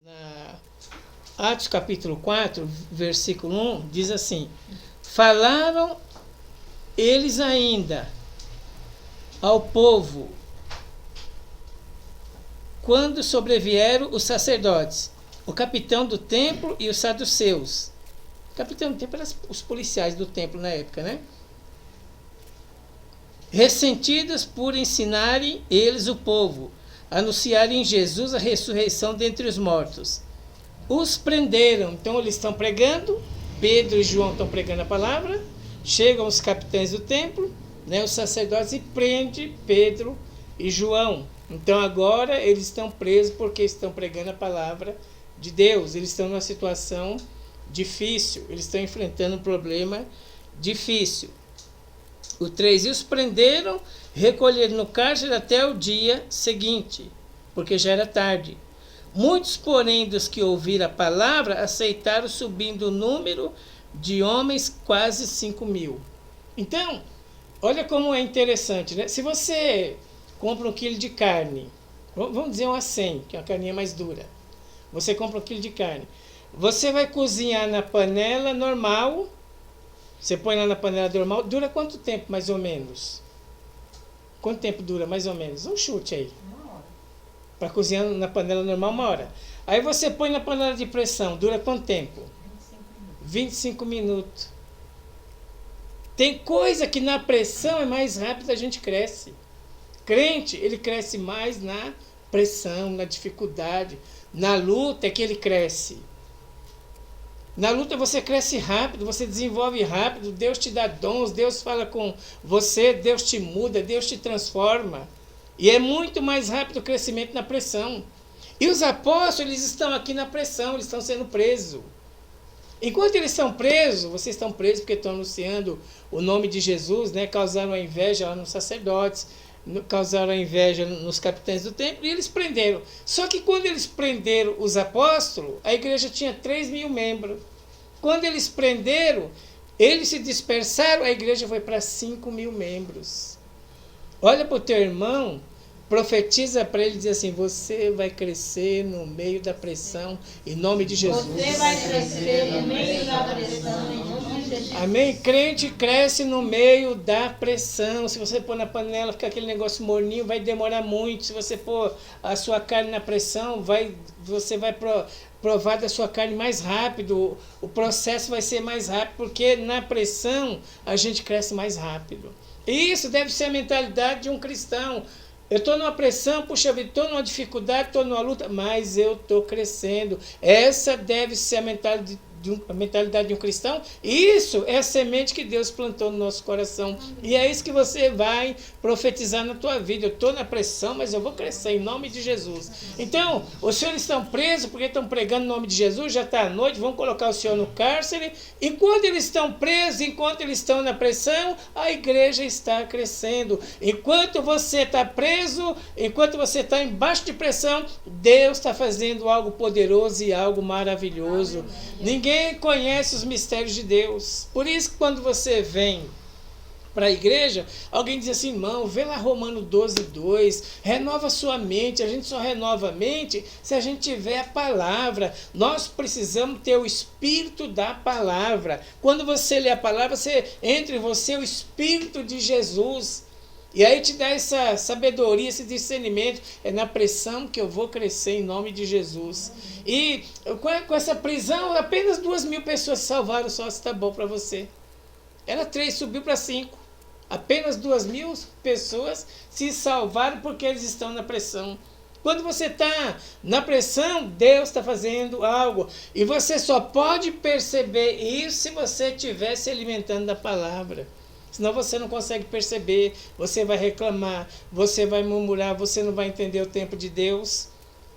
Na Atos capítulo 4, versículo 1, diz assim: falaram eles ainda ao povo quando sobrevieram os sacerdotes, o capitão do templo e os saduceus. O capitão do templo eram os policiais do templo na época, né? Ressentidos por ensinarem eles o povo, anunciarem em Jesus a ressurreição dentre os mortos. Os prenderam, então eles estão pregando, Pedro e João estão pregando a palavra, chegam os capitães do templo, né, os sacerdotes, e prende Pedro e João. Então agora eles estão presos porque estão pregando a palavra de Deus, eles estão numa situação difícil, eles estão enfrentando um problema difícil. O 3, e os prenderam, recolheram no cárcere até o dia seguinte, porque já era tarde. Muitos, porém, dos que ouviram a palavra, aceitaram, subindo o número de homens quase 5.000. Então, olha como é interessante, né? Se você compra 1 quilo de carne, vamos dizer uma 100, que é uma carninha mais dura. Você compra 1 quilo de carne. Você vai cozinhar na panela normal. Você põe lá na panela normal. Dura quanto tempo, mais ou menos? Quanto tempo dura, mais ou menos? Um chute aí. Para cozinhar na panela normal, 1 hora. Aí você põe na panela de pressão. Dura quanto tempo? 25 minutos. Tem coisa que na pressão é mais rápido, a gente cresce. Crente, ele cresce mais na pressão, na dificuldade. Na luta é que ele cresce. Na luta você cresce rápido, você desenvolve rápido, Deus te dá dons, Deus fala com você, Deus te muda, Deus te transforma. E é muito mais rápido o crescimento na pressão. E os apóstolos, eles estão aqui na pressão, eles estão sendo presos. Enquanto eles estão presos, vocês estão presos porque estão anunciando o nome de Jesus, né? Causaram a inveja lá nos sacerdotes, causaram a inveja nos capitães do templo, e eles prenderam. Só que quando eles prenderam os apóstolos, a igreja tinha 3.000 membros. Quando eles prenderam, eles se dispersaram, a igreja foi para 5.000 membros. Olha para o teu irmão, profetiza para ele e diz assim: você vai crescer no meio da pressão, em nome de Jesus. Você vai crescer no meio da pressão, em nome de Jesus. Amém? Crente cresce no meio da pressão. Se você pôr na panela, fica aquele negócio morninho, vai demorar muito. Se você pôr a sua carne na pressão, você vai provar da sua carne mais rápido. O processo vai ser mais rápido, porque na pressão a gente cresce mais rápido. E isso deve ser a mentalidade de um cristão. Eu estou numa pressão, puxa vida, estou numa dificuldade, estou numa luta, mas eu estou crescendo. Essa deve ser a mentalidade de um cristão. Isso é a semente que Deus plantou no nosso coração. E é isso que você vai profetizar na tua vida. Eu estou na pressão, mas eu vou crescer em nome de Jesus. Então, os senhores estão presos porque estão pregando no nome de Jesus, já está à noite, vão colocar o senhor no cárcere. Enquanto eles estão presos, enquanto eles estão na pressão, a igreja está crescendo. Enquanto você está preso, enquanto você está embaixo de pressão, Deus está fazendo algo poderoso e algo maravilhoso. Ninguém conhece os mistérios de Deus. Por isso que quando você vem para a igreja, alguém diz assim: irmão, vê lá Romanos 12:2, renova sua mente. A gente só renova a mente se a gente tiver a palavra. Nós precisamos ter o espírito da palavra. Quando você lê a palavra, entra em você o espírito de Jesus. E aí te dá essa sabedoria, esse discernimento. É na pressão que eu vou crescer em nome de Jesus. E com essa prisão, apenas 2.000 pessoas se salvaram só, se está bom para você. Era 3, subiu para 5. Apenas 2.000 pessoas se salvaram porque eles estão na pressão. Quando você está na pressão, Deus está fazendo algo. E você só pode perceber isso se você estiver se alimentando da palavra. Senão você não consegue perceber, você vai reclamar, você vai murmurar, você não vai entender o tempo de Deus,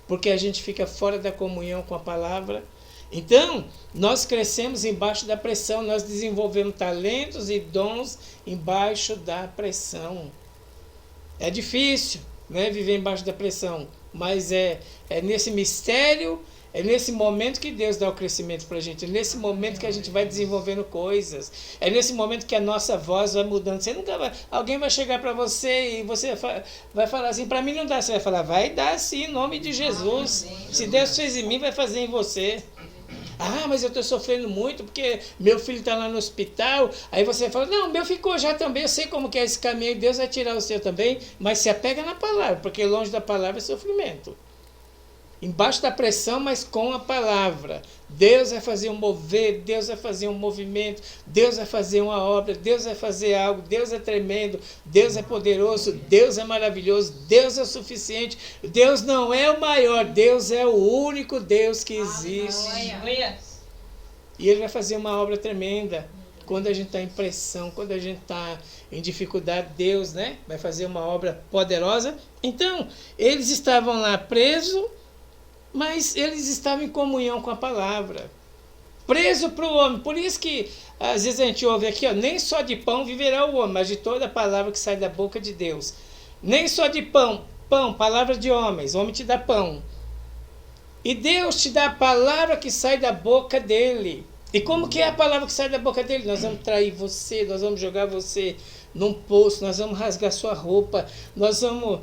porque a gente fica fora da comunhão com a palavra. Então, nós crescemos embaixo da pressão, nós desenvolvemos talentos e dons embaixo da pressão. É difícil, né, viver embaixo da pressão, mas é nesse mistério, É nesse momento que Deus dá o crescimento para a gente. É nesse momento que a gente vai desenvolvendo coisas. É nesse momento que a nossa voz vai mudando. Você nunca vai... Alguém vai chegar para você e você vai falar assim, para mim não dá. Você vai falar, vai dar sim, em nome de Jesus. Se Deus fez em mim, vai fazer em você. Ah, mas eu estou sofrendo muito porque meu filho está lá no hospital. Aí você fala, não, meu ficou já também, eu sei como que é esse caminho, Deus vai tirar o seu também, mas se apega na palavra, porque longe da palavra é sofrimento. Embaixo da pressão, mas com a palavra. Deus vai fazer um mover, Deus vai fazer um movimento, Deus vai fazer uma obra, Deus vai fazer algo, Deus é tremendo, Deus é poderoso, Deus é maravilhoso, Deus é o suficiente, Deus não é o maior, Deus é o único Deus que existe. E Ele vai fazer uma obra tremenda. Quando a gente está em pressão, quando a gente está em dificuldade, Deus, né, vai fazer uma obra poderosa. Então, eles estavam lá presos, mas eles estavam em comunhão com a palavra. Preso para o homem. Por isso que às vezes a gente ouve aqui, ó, nem só de pão viverá o homem, mas de toda a palavra que sai da boca de Deus. Nem só de pão, palavra de homens, o homem te dá pão. E Deus te dá a palavra que sai da boca dele. E como que é a palavra que sai da boca dele? Nós vamos trair você, nós vamos jogar você num poço, nós vamos rasgar sua roupa, nós vamos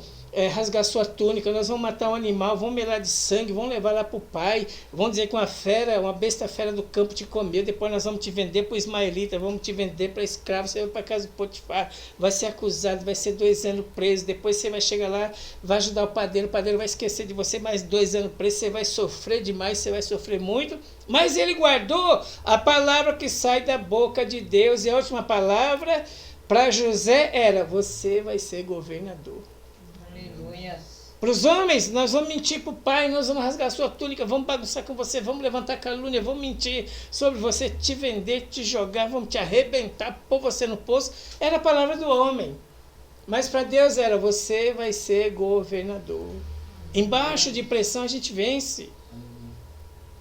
rasgar sua túnica, nós vamos matar um animal, vamos melar de sangue, vamos levar lá para o pai, vamos dizer que uma besta fera do campo te comeu, depois nós vamos te vender para o ismaelita, vamos te vender para escravo, você vai para casa do Potifar, vai ser acusado, vai ser 2 anos preso, depois você vai chegar lá, vai ajudar o padeiro vai esquecer de você, mais 2 anos preso, você vai sofrer demais, você vai sofrer muito, mas ele guardou a palavra que sai da boca de Deus, e a última palavra para José era, você vai ser governador. Para os homens, nós vamos mentir para o pai, nós vamos rasgar sua túnica, vamos bagunçar com você, vamos levantar calúnia, vamos mentir sobre você, te vender, te jogar, vamos te arrebentar, pôr você no poço. Era a palavra do homem. Mas para Deus era, você vai ser governador. Embaixo de pressão a gente vence.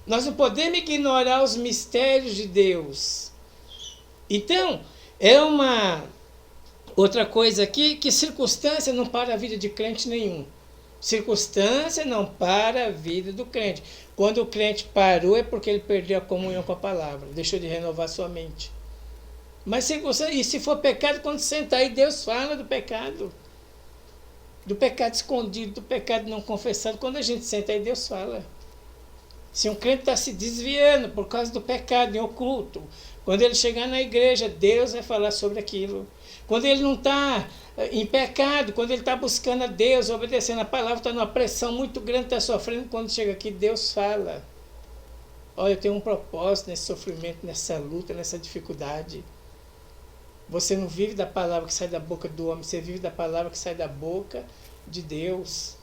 Nós não podemos ignorar os mistérios de Deus. Então, é uma outra coisa aqui, que circunstância não para a vida de crente nenhum. Circunstância não para a vida do crente. Quando o crente parou é porque ele perdeu a comunhão com a palavra, deixou de renovar sua mente. Mas circunstância, e se for pecado, quando sentar aí, Deus fala do pecado escondido, do pecado não confessado. Quando a gente senta aí, Deus fala. Se um crente está se desviando por causa do pecado em oculto, quando ele chegar na igreja, Deus vai falar sobre aquilo. Quando ele não está em pecado, quando ele está buscando a Deus, obedecendo a palavra, está numa pressão muito grande, está sofrendo, quando chega aqui, Deus fala. Olha, eu tenho um propósito nesse sofrimento, nessa luta, nessa dificuldade. Você não vive da palavra que sai da boca do homem, você vive da palavra que sai da boca de Deus.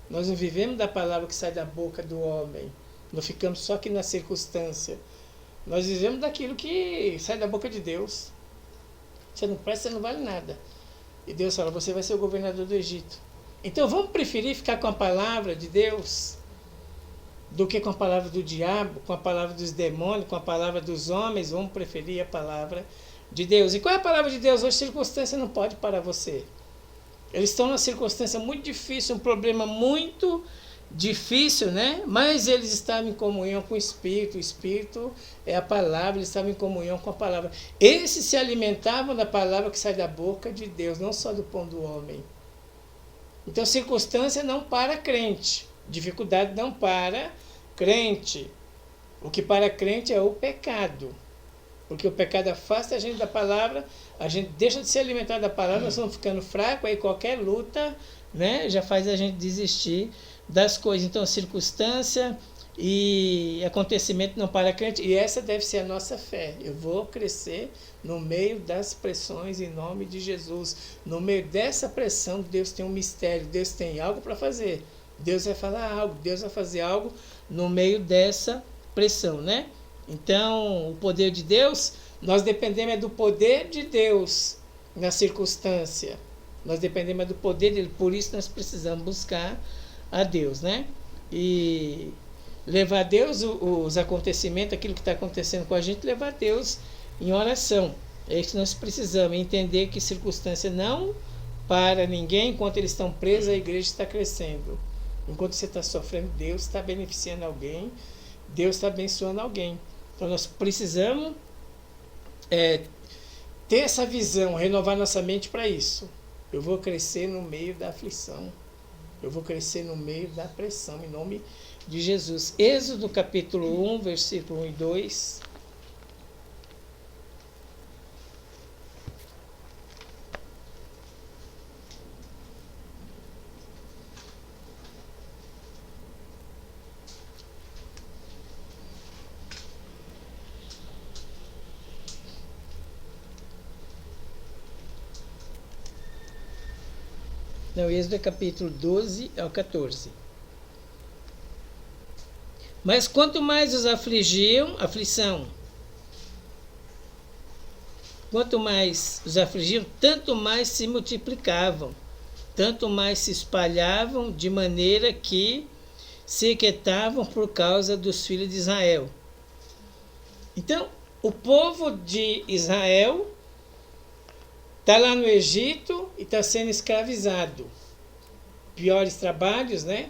Nós não vivemos da palavra que sai da boca do homem. Não ficamos só aqui na circunstância. Nós vivemos daquilo que sai da boca de Deus. Você não presta, você não vale nada. E Deus fala, você vai ser o governador do Egito. Então vamos preferir ficar com a palavra de Deus do que com a palavra do diabo, com a palavra dos demônios, com a palavra dos homens. Vamos preferir a palavra de Deus. E qual é a palavra de Deus? Hoje, circunstância não pode parar você. Eles estão numa circunstância muito difícil, um problema muito difícil, né? Mas eles estavam em comunhão com o Espírito é a palavra, eles estavam em comunhão com a palavra. Esses se alimentavam da palavra que sai da boca de Deus, não só do pão do homem. Então, circunstância não para crente, dificuldade não para crente. O que para crente é o pecado, porque o pecado afasta a gente da palavra, a gente deixa de se alimentar da palavra, nós estamos ficando fracos, aí qualquer luta, né, já faz a gente desistir das coisas. Então, circunstância e acontecimento não para crente, e essa deve ser a nossa fé. Eu vou crescer no meio das pressões em nome de Jesus. No meio dessa pressão, Deus tem um mistério, Deus tem algo para fazer. Deus vai falar algo, Deus vai fazer algo no meio dessa pressão, né? Então, o poder de Deus, nós dependemos do poder de Deus na circunstância. Nós dependemos do poder dele, por isso nós precisamos buscar a Deus, né? E levar a Deus os acontecimentos, aquilo que está acontecendo com a gente, levar a Deus em oração. É isso que nós precisamos, entender que circunstância não para ninguém, enquanto eles estão presos, a igreja está crescendo. Enquanto você está sofrendo, Deus está beneficiando alguém, Deus está abençoando alguém. Então nós precisamos ter essa visão, renovar nossa mente para isso. Eu vou crescer no meio da aflição. Eu vou crescer no meio da pressão, em nome de Jesus. Êxodo capítulo 1, versículo 1 e 2. Não, Êxodo é capítulo 12 ao 14. Mas quanto mais os aflição. Quanto mais os afligiam, tanto mais se multiplicavam, tanto mais se espalhavam, de maneira que se inquietavam por causa dos filhos de Israel. Então, o povo de Israel está lá no Egito e está sendo escravizado. Piores trabalhos, né?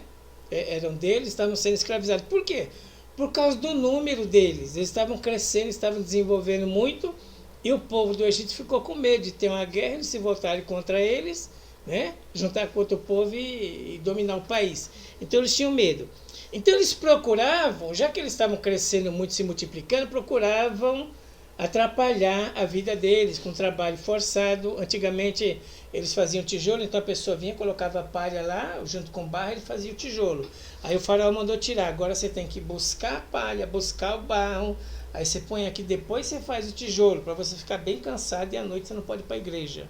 Eram deles, estavam sendo escravizados. Por quê? Por causa do número deles. Eles estavam crescendo, estavam desenvolvendo muito, e o povo do Egito ficou com medo de ter uma guerra, eles se voltarem contra eles, né? Juntar com outro povo e dominar o país. Então eles tinham medo. Então eles procuravam, já que eles estavam crescendo muito, se multiplicando, procuravam atrapalhar a vida deles com trabalho forçado. Antigamente eles faziam tijolo, então a pessoa vinha, colocava a palha lá, junto com barro, ele fazia o tijolo. Aí o faraó mandou tirar. Agora você tem que buscar a palha, buscar o barro, aí você põe aqui, depois você faz o tijolo, para você ficar bem cansado, e à noite você não pode ir para a igreja.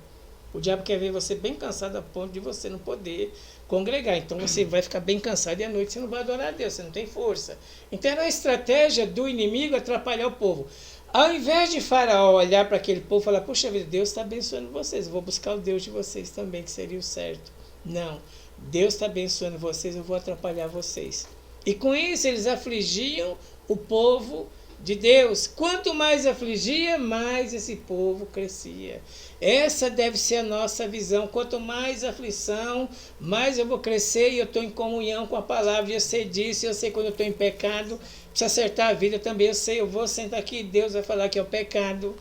O diabo quer ver você bem cansado a ponto de você não poder congregar. Então você vai ficar bem cansado e à noite você não vai adorar a Deus, você não tem força. Então era a estratégia do inimigo atrapalhar o povo. Ao invés de Faraó olhar para aquele povo e falar, puxa vida, Deus está abençoando vocês, eu vou buscar o Deus de vocês também, que seria o certo. Não, Deus está abençoando vocês, eu vou atrapalhar vocês. E com isso eles afligiam o povo de Deus. Quanto mais afligia, mais esse povo crescia. Essa deve ser a nossa visão. Quanto mais aflição, mais eu vou crescer, e eu estou em comunhão com a palavra. Eu sei disso, eu sei quando eu estou em pecado, precisa acertar a vida também. Eu sei, eu vou sentar aqui, Deus vai falar que é o pecado.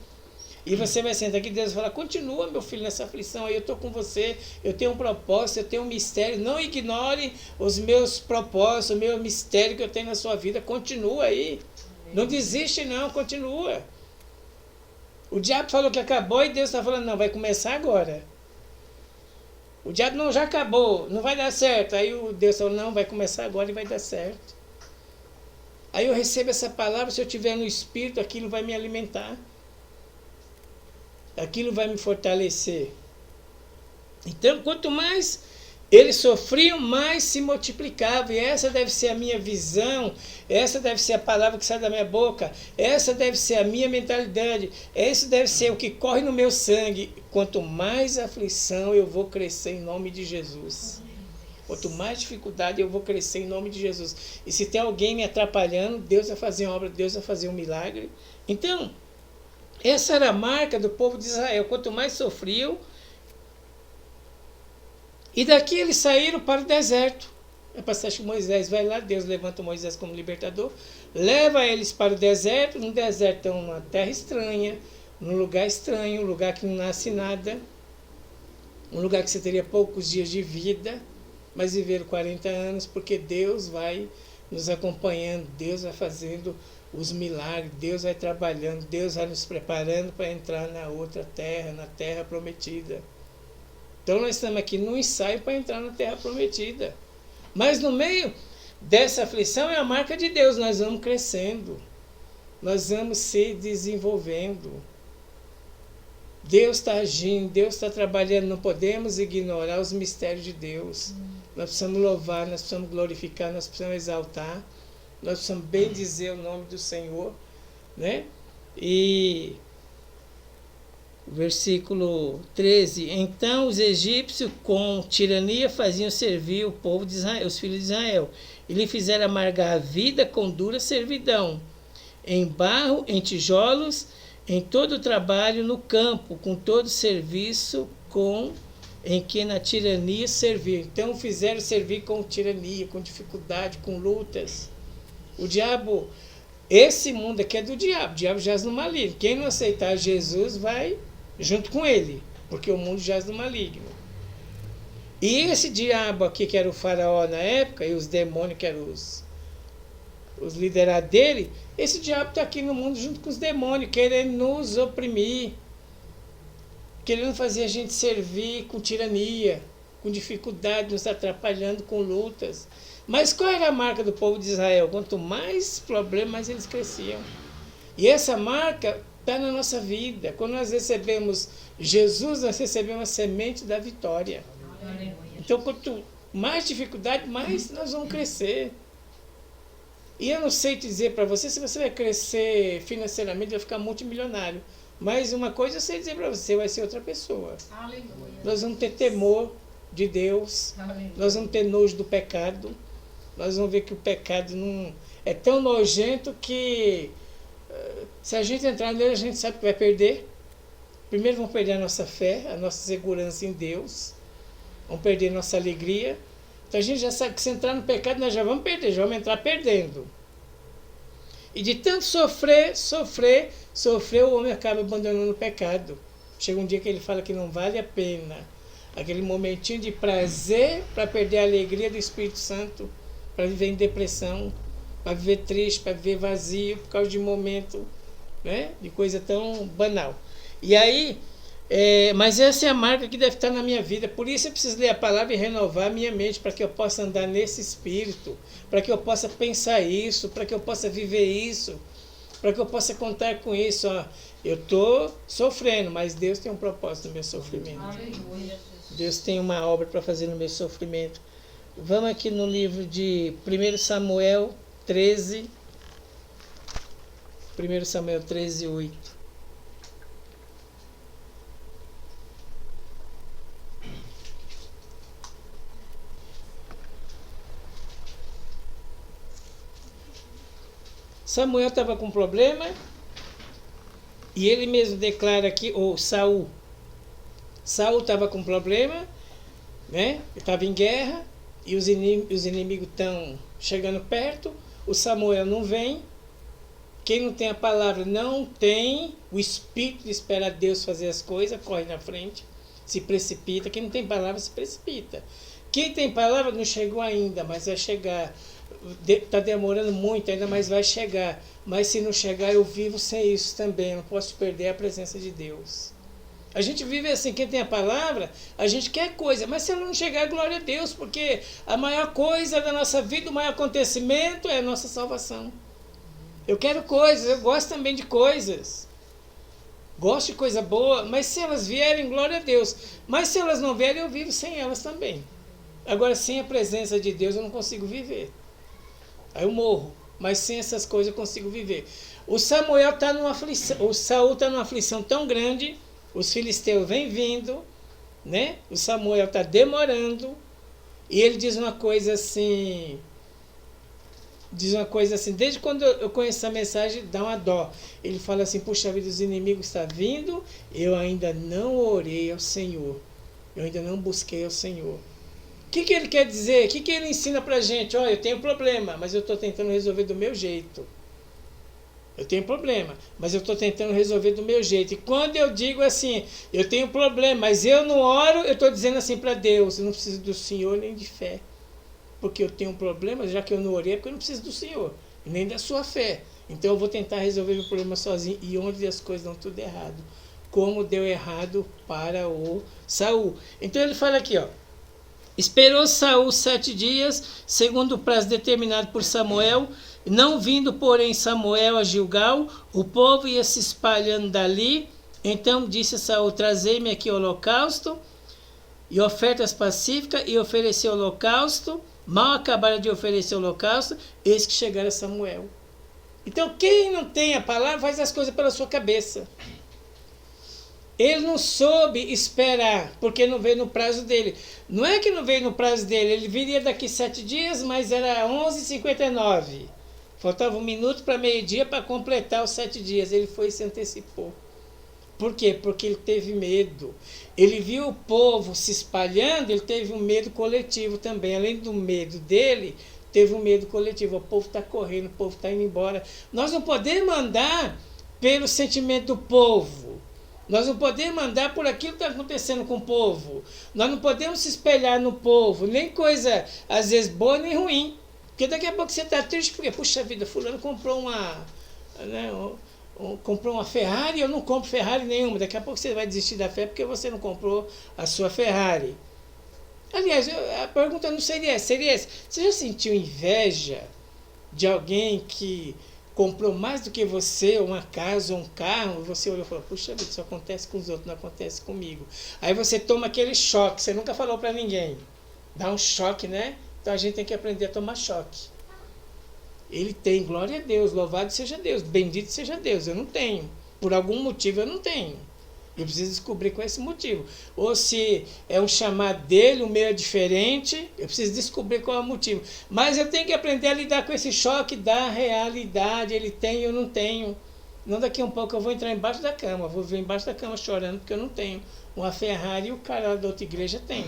E você vai sentar aqui, Deus vai falar, continua, meu filho, nessa aflição aí, eu estou com você, eu tenho um propósito, eu tenho um mistério. Não ignore os meus propósitos, o meu mistério que eu tenho na sua vida. Continua aí. Não desiste não, continua. O diabo falou que acabou e Deus está falando, não, vai começar agora. O diabo, não, já acabou, não vai dar certo. Aí o Deus falou, não, vai começar agora e vai dar certo. Aí eu recebo essa palavra, se eu estiver no Espírito, aquilo vai me alimentar. Aquilo vai me fortalecer. Então, quanto mais eles sofriam, mais se multiplicavam. E essa deve ser a minha visão, essa deve ser a palavra que sai da minha boca, essa deve ser a minha mentalidade, esse deve ser o que corre no meu sangue. Quanto mais aflição, eu vou crescer em nome de Jesus. Quanto mais dificuldade, eu vou crescer em nome de Jesus. E se tem alguém me atrapalhando, Deus vai fazer uma obra, Deus vai fazer um milagre. Então, essa era a marca do povo de Israel. Quanto mais sofriam, e daqui eles saíram para o deserto. É passagem que Moisés vai lá, Deus levanta Moisés como libertador, leva eles para o deserto. No deserto estão numa terra estranha, num lugar estranho, um lugar que não nasce nada, um lugar que você teria poucos dias de vida, mas viveram 40 anos, porque Deus vai nos acompanhando, Deus vai fazendo os milagres, Deus vai trabalhando, Deus vai nos preparando para entrar na outra terra, na terra prometida. Então nós estamos aqui no ensaio para entrar na terra prometida. Mas no meio dessa aflição é a marca de Deus. Nós vamos crescendo. Nós vamos se desenvolvendo. Deus está agindo, Deus está trabalhando. Não podemos ignorar os mistérios de Deus. Nós precisamos louvar, nós precisamos glorificar, nós precisamos exaltar. Nós precisamos bendizer o nome do Senhor, né? E versículo 13. Então os egípcios com tirania faziam servir o povo de Israel, os filhos de Israel, e lhe fizeram amargar a vida com dura servidão, em barro, em tijolos, em todo o trabalho no campo, com todo serviço com em que na tirania servir. Então fizeram servir com tirania, com dificuldade, com lutas. O diabo, esse mundo aqui é do diabo. O diabo jaz no maligno. Quem não aceitar Jesus vai junto com ele, porque o mundo jaz no maligno. E esse diabo aqui, que era o faraó na época, e os demônios, que eram os liderados dele, esse diabo está aqui no mundo junto com os demônios, querendo nos oprimir, querendo fazer a gente servir com tirania, com dificuldade, nos atrapalhando com lutas. Mas qual era a marca do povo de Israel? Quanto mais problemas, mais eles cresciam. E essa marca está na nossa vida. Quando nós recebemos Jesus, nós recebemos a semente da vitória. Então, quanto mais dificuldade, mais nós vamos crescer. E eu não sei te dizer para você se você vai crescer financeiramente, vai ficar multimilionário. Mas uma coisa eu sei dizer para você, vai ser outra pessoa. Aleluia. Nós vamos ter temor de Deus. Aleluia. Nós vamos ter nojo do pecado. Nós vamos ver que o pecado não é tão nojento que se a gente entrar nele, a gente sabe que vai perder. Primeiro vamos perder a nossa fé, a nossa segurança em Deus. Vamos perder a nossa alegria. Então a gente já sabe que se entrar no pecado, nós já vamos perder, já vamos entrar perdendo. E de tanto sofrer, o homem acaba abandonando o pecado. Chega um dia que ele fala que não vale a pena. Aquele momentinho de prazer para perder a alegria do Espírito Santo, para viver em depressão, para viver triste, para viver vazio, por causa de um momento, né, de coisa tão banal. E aí, mas essa é a marca que deve estar na minha vida. Por isso eu preciso ler a palavra e renovar a minha mente, para que eu possa andar nesse espírito, para que eu possa pensar isso, para que eu possa viver isso, para que eu possa contar com isso. Ó, eu estou sofrendo, mas Deus tem um propósito no meu sofrimento. Aleluia. Deus tem uma obra para fazer no meu sofrimento. Vamos aqui no livro de 1 Samuel 13. 1 Samuel 13, 8. Samuel estava com problema e ele mesmo declara aqui, ou Saul estava com problema, né? Estava em guerra e os inimigos estão chegando perto. O Samuel não vem. Quem não tem a palavra não tem o espírito de esperar Deus fazer as coisas, corre na frente, se precipita. Quem não tem palavra se precipita. Quem tem palavra não chegou ainda, mas vai chegar. Está demorando muito, ainda mais vai chegar. Mas se não chegar, eu vivo sem isso também. Eu não posso perder a presença de Deus. A gente vive assim, quem tem a palavra, a gente quer coisa, mas se ela não chegar, glória a Deus, porque a maior coisa da nossa vida, o maior acontecimento é a nossa salvação. Eu quero coisas, eu gosto também de coisas. Gosto de coisa boa, mas se elas vierem, glória a Deus. Mas se elas não vierem, eu vivo sem elas também. Agora, sem a presença de Deus, eu não consigo viver. Aí eu morro, mas sem essas coisas eu consigo viver. O Samuel está numa aflição, o Saul está numa aflição tão grande, os filisteus vêm vindo, né? O Samuel está demorando, e ele diz uma coisa assim, desde quando eu conheço essa mensagem, dá uma dó. Ele fala assim, puxa vida, os inimigos estão vindo, eu ainda não orei ao Senhor, eu ainda não busquei ao Senhor. O que ele quer dizer? O que ele ensina pra gente? Olha, eu tenho problema, mas eu estou tentando resolver do meu jeito. Eu tenho problema, mas eu estou tentando resolver do meu jeito. E quando eu digo assim, eu tenho problema, mas eu não oro, eu estou dizendo assim para Deus, eu não preciso do Senhor nem de fé. Porque eu tenho um problema, já que eu não orei, é porque eu não preciso do Senhor, e nem da sua fé. Então eu vou tentar resolver meu problema sozinho, e onde as coisas dão tudo errado. Como deu errado para o Saul. Então ele fala aqui, ó. Esperou Saul 7 dias, segundo o prazo determinado por Samuel. Não vindo, porém, Samuel a Gilgal, o povo ia se espalhando dali. Então disse Saul, trazei-me aqui o holocausto e ofertas pacíficas, e ofereceu o holocausto. Mal acabaram de oferecer o holocausto, eis que chegaram Samuel. Então quem não tem a palavra faz as coisas pela sua cabeça. Ele não soube esperar, porque não veio no prazo dele. Não é que não veio no prazo dele, ele viria daqui 7 dias, mas era 11h59. Faltava 1 minuto para meio-dia para completar os 7 dias. Ele foi e se antecipou. Por quê? Porque ele teve medo. Ele viu o povo se espalhando, ele teve um medo coletivo também. Além do medo dele, teve um medo coletivo. O povo está correndo, o povo está indo embora. Nós não podemos andar pelo sentimento do povo. Nós não podemos andar por aquilo que está acontecendo com o povo. Nós não podemos se espelhar no povo, nem coisa, às vezes, boa nem ruim. Porque daqui a pouco você está triste, porque, puxa vida, fulano comprou comprou uma Ferrari, eu não compro Ferrari nenhuma. Daqui a pouco você vai desistir da fé porque você não comprou a sua Ferrari. Aliás, a pergunta não seria essa. Você já sentiu inveja de alguém que comprou mais do que você, uma casa, um carro, e você olhou e falou, puxa vida, isso acontece com os outros, não acontece comigo. Aí você toma aquele choque, você nunca falou para ninguém. Dá um choque, né? Então a gente tem que aprender a tomar choque. Ele tem, glória a Deus, louvado seja Deus, bendito seja Deus. Eu não tenho. Por algum motivo eu não tenho. Eu preciso descobrir qual é esse motivo. Ou se é um chamado dele, o meu é diferente, eu preciso descobrir qual é o motivo. Mas eu tenho que aprender a lidar com esse choque da realidade. Ele tem, eu não tenho. Não, daqui a um pouco eu vou entrar embaixo da cama, vou vir embaixo da cama chorando porque eu não tenho uma Ferrari e o cara da outra igreja tem.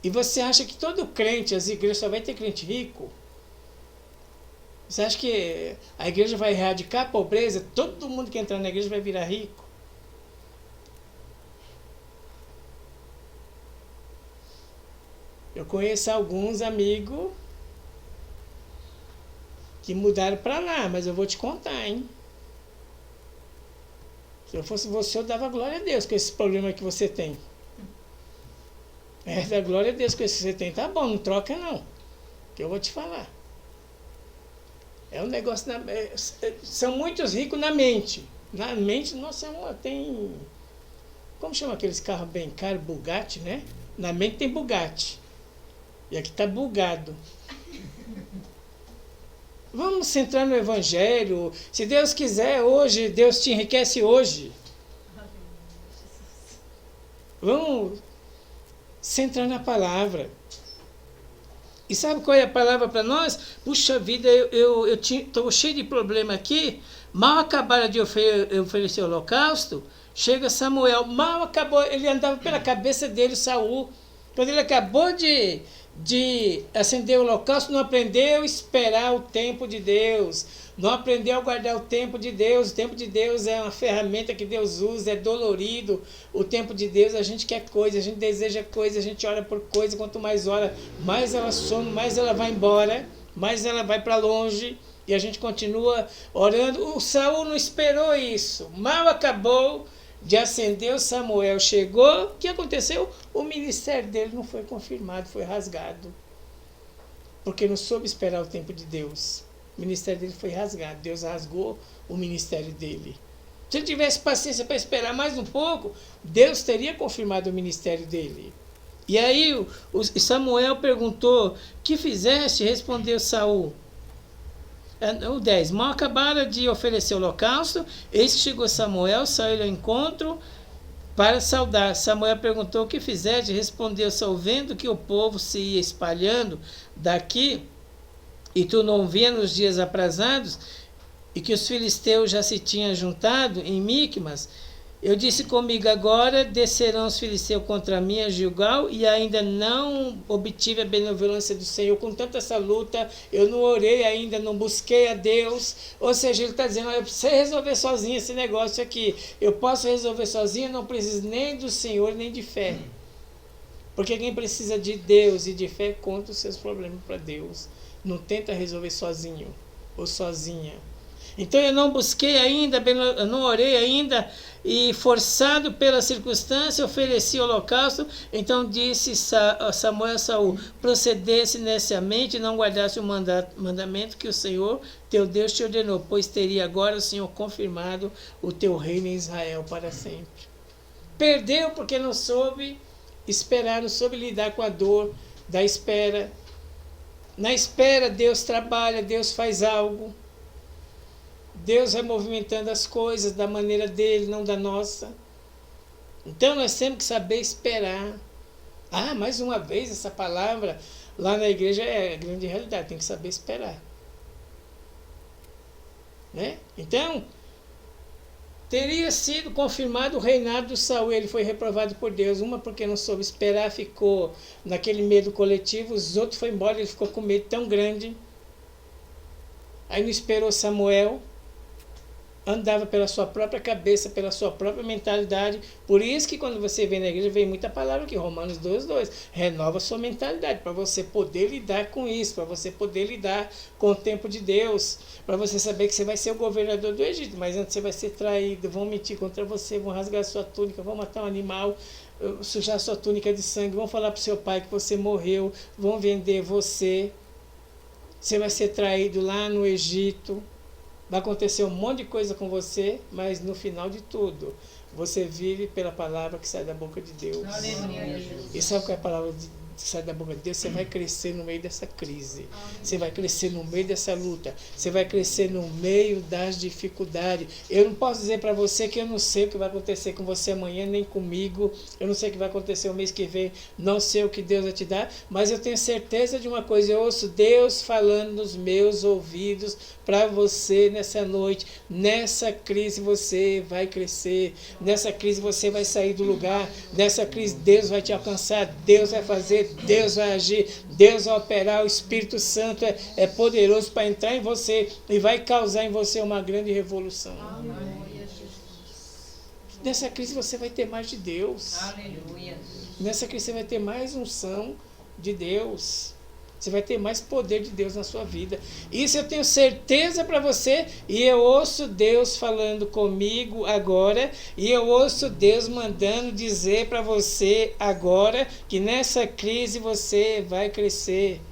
E você acha que todo crente, as igrejas só vai ter crente rico? Você acha que a igreja vai erradicar a pobreza? Todo mundo que entrar na igreja vai virar rico? Eu conheço alguns amigos que mudaram para lá, mas eu vou te contar, hein? Se eu fosse você, eu dava glória a Deus com esse problema que você tem. Da glória a Deus com esse que você tem. Tá bom, não troca não. Que eu vou te falar. É um negócio... são muitos ricos na mente. Na mente, nossa, tem... Como chama aqueles carros bem caros? Bugatti, né? Na mente tem Bugatti. E aqui tá bugado. Vamos centrar no Evangelho. Se Deus quiser, hoje, Deus te enriquece hoje. Vamos centrar na palavra. E sabe qual é a palavra para nós? Puxa vida, eu estou cheio de problema aqui. Mal acabaram de oferecer o holocausto, chega Samuel. Mal acabou, ele andava pela cabeça dele, Saul. Quando ele acabou de acender o holocausto, não aprendeu a esperar o tempo de Deus. Não aprendeu a guardar o tempo de Deus. O tempo de Deus é uma ferramenta que Deus usa, é dolorido. O tempo de Deus, a gente quer coisa, a gente deseja coisa, a gente ora por coisa. Quanto mais ora, mais ela some, mais ela vai embora, mais ela vai para longe. E a gente continua orando. O Saul não esperou isso. Mal acabou de acender o Samuel. Chegou, o que aconteceu? O ministério dele não foi confirmado, foi rasgado. Porque não soube esperar o tempo de Deus. O ministério dele foi rasgado. Deus rasgou o ministério dele. Se ele tivesse paciência para esperar mais um pouco, Deus teria confirmado o ministério dele. E aí o Samuel perguntou, que fizeste? Respondeu Saul. O 10. Mal acabaram de oferecer o holocausto, eis que chegou Samuel, saiu ao encontro para saudar. Samuel perguntou, o que fizeste? Respondeu Saul, vendo que o povo se ia espalhando daqui, e tu não via nos dias aprazados, e que os filisteus já se tinham juntado em Micmas, eu disse comigo, agora descerão os filisteus contra mim a Gilgal, e ainda não obtive a benevolência do Senhor. Com tanta essa luta, eu não orei ainda, não busquei a Deus. Ou seja, ele está dizendo, eu preciso resolver sozinho esse negócio aqui. Eu posso resolver sozinho, não preciso nem do Senhor, nem de fé. Porque quem precisa de Deus e de fé, conta os seus problemas para Deus. Não tenta resolver sozinho ou sozinha. Então eu não busquei ainda, eu não orei ainda, e forçado pela circunstância, ofereci o holocausto. Então disse Samuel a Saul, procedesse neciamente e não guardasse o mandamento que o Senhor, teu Deus, te ordenou, pois teria agora o Senhor confirmado o teu reino em Israel para sempre. Perdeu porque não soube esperar, não soube lidar com a dor da espera. Na espera, Deus trabalha, Deus faz algo. Deus vai movimentando as coisas da maneira dele, não da nossa. Então nós temos que saber esperar. Mais uma vez, essa palavra lá na igreja é a grande realidade, tem que saber esperar. Né? Então, teria sido confirmado o reinado do Saul. Ele foi reprovado por Deus. Uma porque não soube esperar, ficou naquele medo coletivo. Os outros foram embora, ele ficou com medo tão grande. Aí não esperou Samuel. Andava pela sua própria cabeça, pela sua própria mentalidade. Por isso que quando você vem na igreja, vem muita palavra aqui, Romanos 12:2. Renova a sua mentalidade, para você poder lidar com isso, para você poder lidar com o tempo de Deus, para você saber que você vai ser o governador do Egito, mas antes você vai ser traído, vão mentir contra você, vão rasgar a sua túnica, vão matar um animal, sujar a sua túnica de sangue, vão falar para o seu pai que você morreu, vão vender você, você vai ser traído lá no Egito. Vai acontecer um monte de coisa com você, mas no final de tudo, você vive pela palavra que sai da boca de Deus. Aleluia. E sabe qual é a palavra que sai da boca de Deus? Você vai crescer no meio dessa crise. Você vai crescer no meio dessa luta. Você vai crescer no meio das dificuldades. Eu não posso dizer para você que eu não sei o que vai acontecer com você amanhã, nem comigo. Eu não sei o que vai acontecer o mês que vem. Não sei o que Deus vai te dar. Mas eu tenho certeza de uma coisa. Eu ouço Deus falando nos meus ouvidos para você nessa noite. Nessa crise você vai crescer. Nessa crise você vai sair do lugar. Nessa crise Deus vai te alcançar. Deus vai fazer. Deus vai agir. Deus vai operar. O Espírito Santo é poderoso para entrar em você e vai causar em você uma grande revolução. Aleluia. Nessa crise você vai ter mais de Deus. Aleluia. Nessa crise você vai ter mais unção de Deus. Você vai ter mais poder de Deus na sua vida. Isso eu tenho certeza para você. E eu ouço Deus falando comigo agora. E eu ouço Deus mandando dizer para você agora que nessa crise você vai crescer.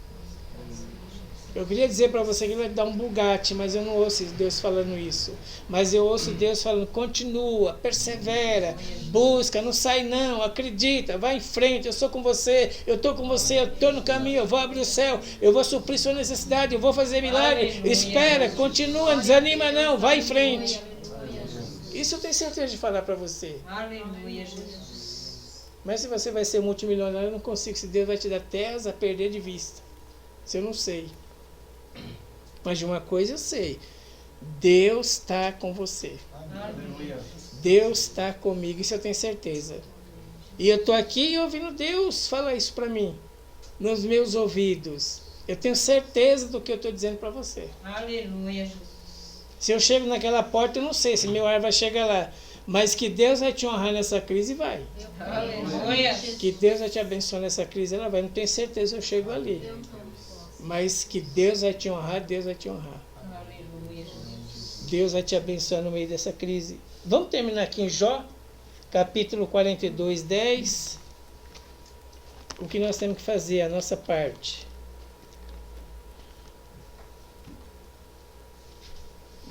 Eu queria dizer para você que ele vai dar um Bugatti, mas eu não ouço Deus falando isso. Mas eu ouço Deus falando, continua, persevera, busca, não sai não, acredita, vai em frente, eu sou com você, eu estou com você, eu estou no caminho, eu vou abrir o céu, eu vou suprir sua necessidade, eu vou fazer milagre. Espera, continua, não desanima não, vai em frente. Isso eu tenho certeza de falar para você. Aleluia, Jesus. Mas se você vai ser multimilionário, eu não consigo, se Deus vai te dar terras a perder de vista. Isso eu não sei. Mas de uma coisa eu sei, Deus está com você. Aleluia. Deus está comigo, isso eu tenho certeza. E eu estou aqui ouvindo Deus falar isso para mim, nos meus ouvidos. Eu tenho certeza do que eu estou dizendo para você. Aleluia, Jesus. Se eu chego naquela porta, eu não sei se meu ar vai chegar lá. Mas que Deus vai te honrar nessa crise, vai. Aleluia. Que Deus vai te abençoar nessa crise, ela vai. Não tenho certeza se eu chego ali. Mas que Deus vai te honrar, Deus vai te honrar. Aleluia, Jesus. Deus vai te abençoar no meio dessa crise. Vamos terminar aqui em Jó, capítulo 42, 10. O que nós temos que fazer, a nossa parte.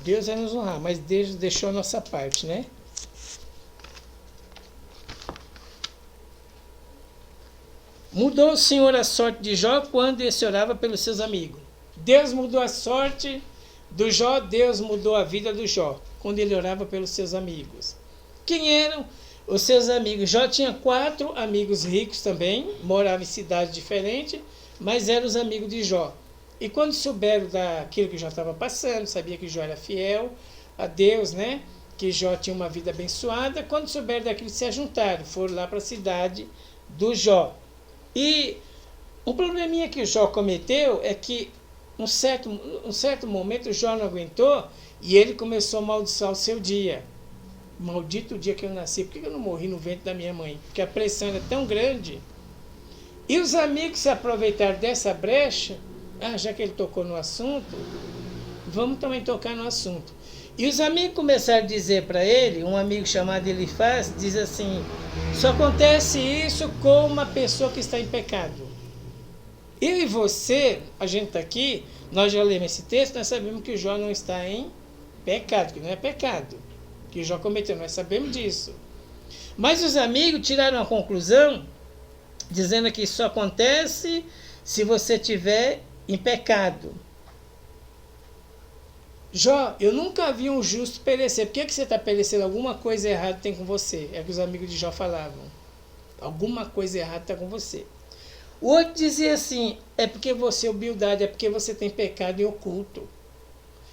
Deus vai nos honrar, mas Deus deixou a nossa parte, né? Mudou o Senhor a sorte de Jó quando esse orava pelos seus amigos. Deus mudou a sorte do Jó, Deus mudou a vida do Jó, quando ele orava pelos seus amigos. Quem eram os seus amigos? Jó tinha 4 amigos ricos também, moravam em cidades diferentes, mas eram os amigos de Jó. E quando souberam daquilo que Jó estava passando, sabia que Jó era fiel a Deus, né? Que Jó tinha uma vida abençoada, quando souberam daquilo se ajuntaram, foram lá para a cidade do Jó. E o probleminha que o Jó cometeu é que um certo momento o Jó não aguentou e ele começou a amaldiçoar o seu dia. Maldito o dia que eu nasci, por que eu não morri no ventre da minha mãe? Porque a pressão era tão grande. E os amigos se aproveitaram dessa brecha, já que ele tocou no assunto, vamos também tocar no assunto. E os amigos começaram a dizer para ele, um amigo chamado Elifaz, diz assim, só acontece isso com uma pessoa que está em pecado. Eu e você, a gente está aqui, nós já lemos esse texto, nós sabemos que o Jó não está em pecado, que não é pecado, que o Jó cometeu, nós sabemos disso. Mas os amigos tiraram a conclusão, dizendo que isso só acontece se você estiver em pecado. Jó, eu nunca vi um justo perecer. Por que você está perecendo? Alguma coisa errada tem com você. É o que os amigos de Jó falavam. Alguma coisa errada está com você. O outro dizia assim, é porque você é humildade, é porque você tem pecado em oculto.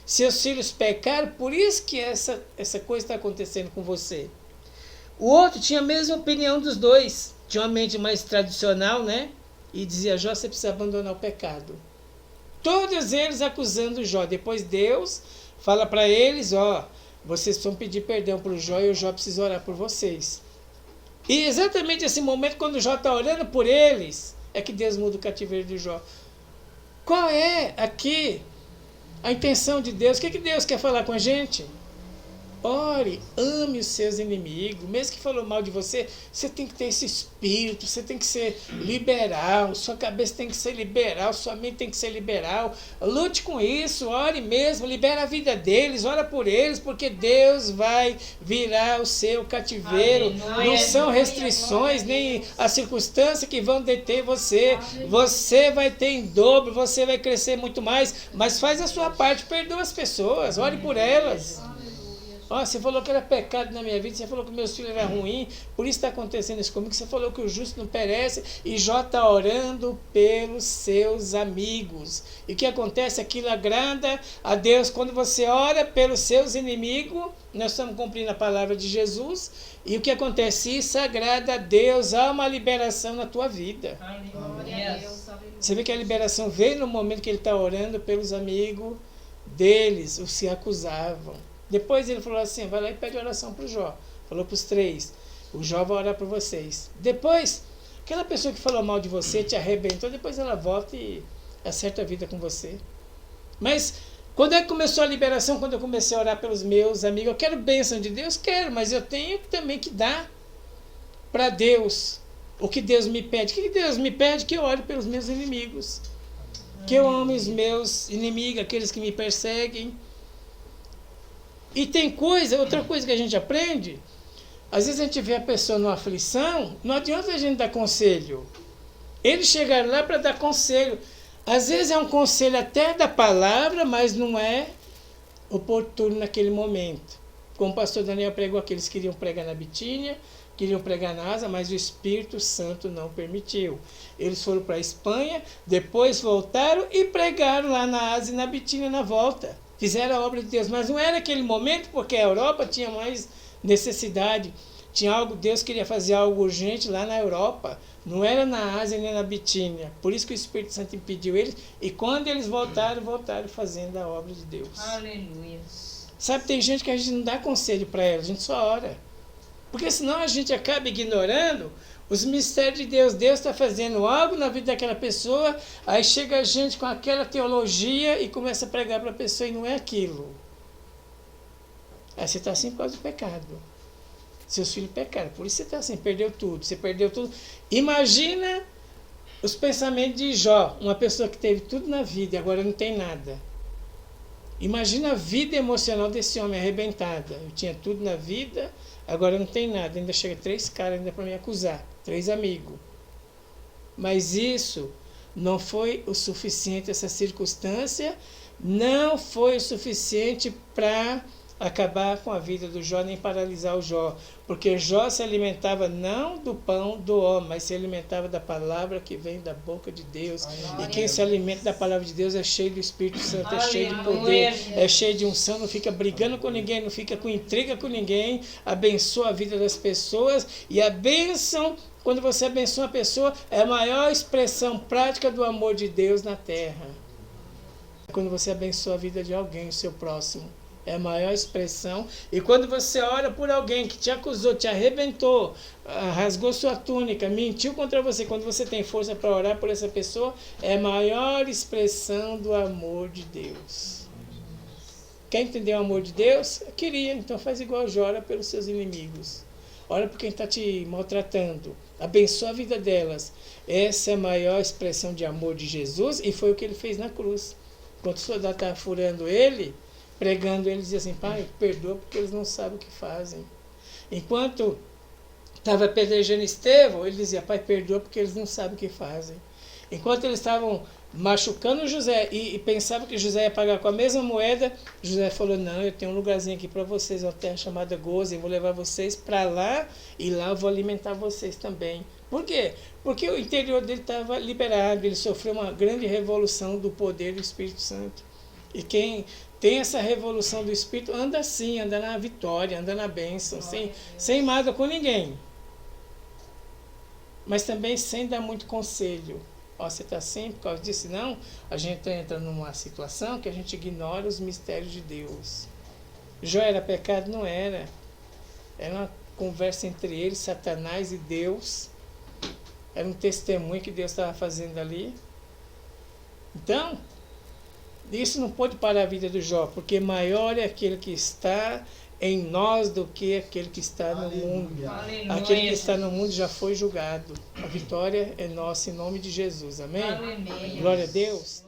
Seus filhos pecaram, por isso que essa coisa está acontecendo com você. O outro tinha a mesma opinião dos dois. Tinha uma mente mais tradicional, né? E dizia, Jó, você precisa abandonar o pecado. Todos eles acusando Jó. Depois Deus fala para eles, vocês precisam pedir perdão para o Jó e o Jó precisa orar por vocês. E exatamente esse momento, quando o Jó está orando por eles, é que Deus muda o cativeiro de Jó. Qual é aqui a intenção de Deus? O que Deus quer falar com a gente? Ore, ame os seus inimigos. Mesmo que falou mal de você, você tem que ter esse espírito, você tem que ser liberal, sua cabeça tem que ser liberal, sua mente tem que ser liberal. Lute com isso, ore mesmo, libera a vida deles, ora por eles, porque Deus vai virar o seu cativeiro. Não são restrições, nem a circunstância que vão deter você. Você vai ter em dobro, você vai crescer muito mais, mas faz a sua parte, perdoa as pessoas, ore por elas. Você falou que era pecado na minha vida, você falou que meus filhos eram ruins, por isso está acontecendo isso comigo, você falou que o justo não perece, e Jó está orando pelos seus amigos. E o que acontece? Aquilo agrada a Deus. Quando você ora pelos seus inimigos, nós estamos cumprindo a palavra de Jesus, e o que acontece? Isso agrada a Deus, há uma liberação na tua vida. Você vê que a liberação veio no momento que ele está orando pelos amigos deles, os que acusavam. Depois ele falou assim, vai lá e pede oração para o Jó. Falou para os 3, o Jó vai orar por vocês. Depois, aquela pessoa que falou mal de você, te arrebentou, depois ela volta e acerta a vida com você. Mas quando é que começou a liberação? Quando eu comecei a orar pelos meus amigos. Eu quero bênção de Deus? Quero, mas eu tenho também que dar para Deus o que Deus me pede. O que Deus me pede? Que eu ore pelos meus inimigos. Que eu ame os meus inimigos, aqueles que me perseguem. E tem outra coisa que a gente aprende, às vezes a gente vê a pessoa numa aflição, não adianta a gente dar conselho. Eles chegaram lá para dar conselho. Às vezes é um conselho até da palavra, mas não é oportuno naquele momento. Como o pastor Daniel pregou aqui, eles queriam pregar na Bitínia, queriam pregar na Ásia, mas o Espírito Santo não permitiu. Eles foram para a Espanha, depois voltaram e pregaram lá na Ásia e na Bitínia na volta. Fizeram a obra de Deus, mas não era aquele momento, porque a Europa tinha mais necessidade. Deus queria fazer algo urgente lá na Europa. Não era na Ásia nem na Bitínia. Por isso que o Espírito Santo impediu eles. E quando eles voltaram fazendo a obra de Deus. Aleluia. Sabe, tem gente que a gente não dá conselho para ela, a gente só ora. Porque senão a gente acaba ignorando os mistérios de Deus. Deus está fazendo algo na vida daquela pessoa, aí chega a gente com aquela teologia e começa a pregar para a pessoa e não é aquilo. Aí você está assim por causa do pecado. Seus filhos pecaram, por isso você está assim, você perdeu tudo. Imagina os pensamentos de Jó, uma pessoa que teve tudo na vida e agora não tem nada. Imagina a vida emocional desse homem arrebentada. Eu tinha tudo na vida, agora não tem nada. Ainda chega 3 caras ainda para me acusar, 3 amigos. Mas isso não foi o suficiente, essa circunstância não foi o suficiente para acabar com a vida do Jó, nem paralisar o Jó. Porque Jó se alimentava não do pão do homem, mas se alimentava da palavra que vem da boca de Deus. E quem se alimenta da palavra de Deus é cheio do Espírito Santo, é cheio de poder, é cheio de unção, não fica brigando com ninguém, não fica com intriga com ninguém, abençoa a vida das pessoas. E a bênção, quando você abençoa a pessoa, é a maior expressão prática do amor de Deus na terra. Quando você abençoa a vida de alguém, o seu próximo. É a maior expressão. E quando você ora por alguém que te acusou, te arrebentou, rasgou sua túnica, mentiu contra você, quando você tem força para orar por essa pessoa, é a maior expressão do amor de Deus. Quer entender o amor de Deus? Eu queria, então faz igual Jó, ora pelos seus inimigos. Ora por quem está te maltratando. Abençoa a vida delas. Essa é a maior expressão de amor de Jesus e foi o que ele fez na cruz. Quando o soldado estava furando ele, pregando, ele dizia assim, Pai, perdoa porque eles não sabem o que fazem. Enquanto estava apedrejando Estevão, ele dizia, Pai, perdoa porque eles não sabem o que fazem. Enquanto eles estavam machucando José e pensavam que José ia pagar com a mesma moeda, José falou, não, eu tenho um lugarzinho aqui para vocês, uma terra chamada Gozen, vou levar vocês para lá e lá eu vou alimentar vocês também. Por quê? Porque o interior dele estava liberado, ele sofreu uma grande revolução do poder do Espírito Santo. E quem tem essa revolução do Espírito, anda assim, anda na vitória, anda na bênção, sem mágoa com ninguém. Mas também sem dar muito conselho. Ó, você está assim por causa disso? Não, a gente entra numa situação que a gente ignora os mistérios de Deus. Jó era pecado? Não era. Era uma conversa entre ele, Satanás e Deus. Era um testemunho que Deus estava fazendo ali. Então, isso não pode parar a vida do Jó, porque maior é aquele que está em nós do que aquele que está no mundo. Aleluia. Aquele que está no mundo já foi julgado. A vitória é nossa em nome de Jesus. Amém? Aleluia. Glória a Deus.